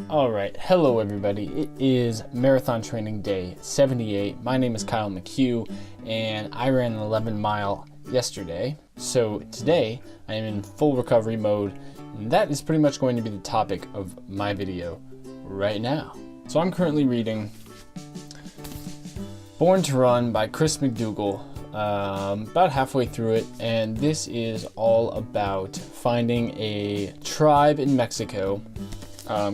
Alright, hello everybody. It is marathon training day 78. My name is Kyle McCue and I ran an 11-mile yesterday. So today I am in full recovery mode, and that is pretty much going to be the topic of my video right now. So I'm currently reading Born to Run by Chris McDougall, about halfway through it, and this is all about finding a tribe in Mexico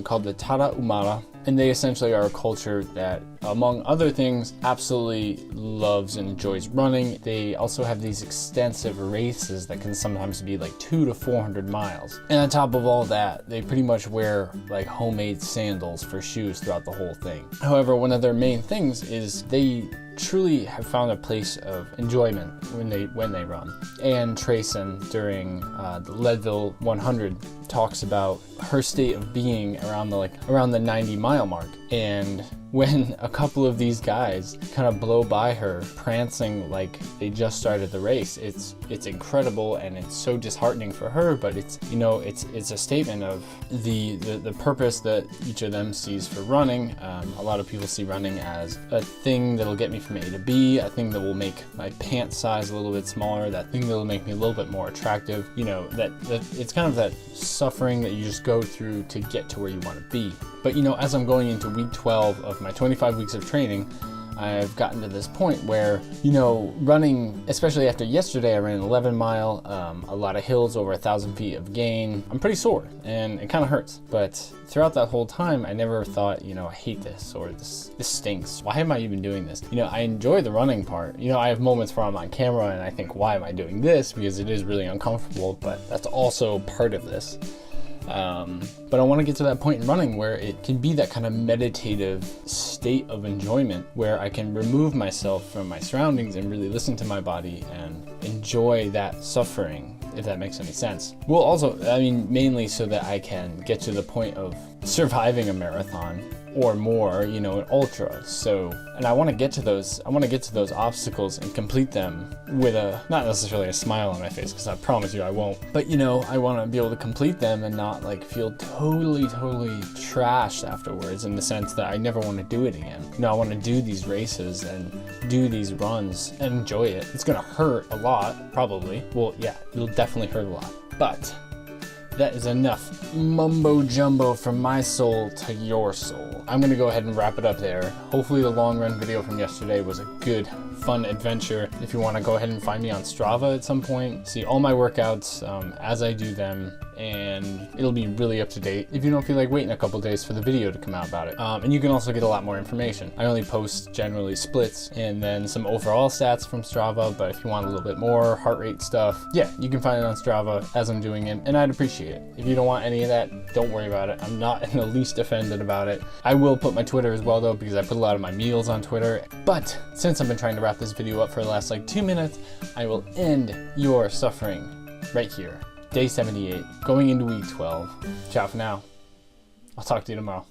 called the Tarahumara, and they essentially are a culture that, among other things, absolutely loves and enjoys running. They also have these extensive races that can sometimes be like 200 to 400 miles. And on top of all that, they pretty much wear like homemade sandals for shoes throughout the whole thing. However, one of their main things is they truly have found a place of enjoyment when they run. And Trayson, during the Leadville 100, talks about her state of being around the 90-mile mark, and when a couple of these guys kind of blow by her prancing like they just started the race, it's incredible, and it's so disheartening for her. But it's a statement of the purpose that each of them sees for running. A lot of people see running as a thing that'll get me from A to B, a thing that will make my pant size a little bit smaller, that thing that'll make me a little bit more attractive. That it's kind of that suffering that you just go through to get to where you want to be. But as I'm going into week 12 of my 25 weeks of training, I've gotten to this point where, running, especially after yesterday, I ran an 11-mile, a lot of hills, over 1,000 feet of gain. I'm pretty sore and it kind of hurts. But throughout that whole time, I never thought, I hate this, or this stinks. Why am I even doing this? I enjoy the running part. I have moments where I'm on camera and I think, why am I doing this? Because it is really uncomfortable, but that's also part of this. But I want to get to that point in running where it can be that kind of meditative state of enjoyment where I can remove myself from my surroundings and really listen to my body and enjoy that suffering, if that makes any sense. Well, also, mainly so that I can get to the point of surviving a marathon or more, an ultra. And I want to get to those obstacles and complete them with not necessarily a smile on my face, because I promise you I won't, but I want to be able to complete them and not feel totally trashed afterwards, in the sense that I never want to do it again. I want to do these races and do these runs and enjoy it. It's gonna hurt a lot, probably. Well, yeah, it'll definitely hurt a lot, but that is enough mumbo jumbo from my soul to your soul. I'm gonna go ahead and wrap it up there. Hopefully the long run video from yesterday was a good, fun adventure. If you want to go ahead and find me on Strava at some point, see all my workouts as I do them, and it'll be really up to date if you don't feel like waiting a couple days for the video to come out about it. And you can also get a lot more information. I only post generally splits and then some overall stats from Strava, but if you want a little bit more heart rate stuff, yeah, you can find it on Strava as I'm doing it, and I'd appreciate it. If you don't want any of that, don't worry about it. I'm not in the least offended about it. I will put my Twitter as well though, because I put a lot of my meals on Twitter. But since I've been trying to wrap this video up for the last 2 minutes, I will end your suffering right here. Day 78, going into week 12. Ciao for now. I'll talk to you tomorrow.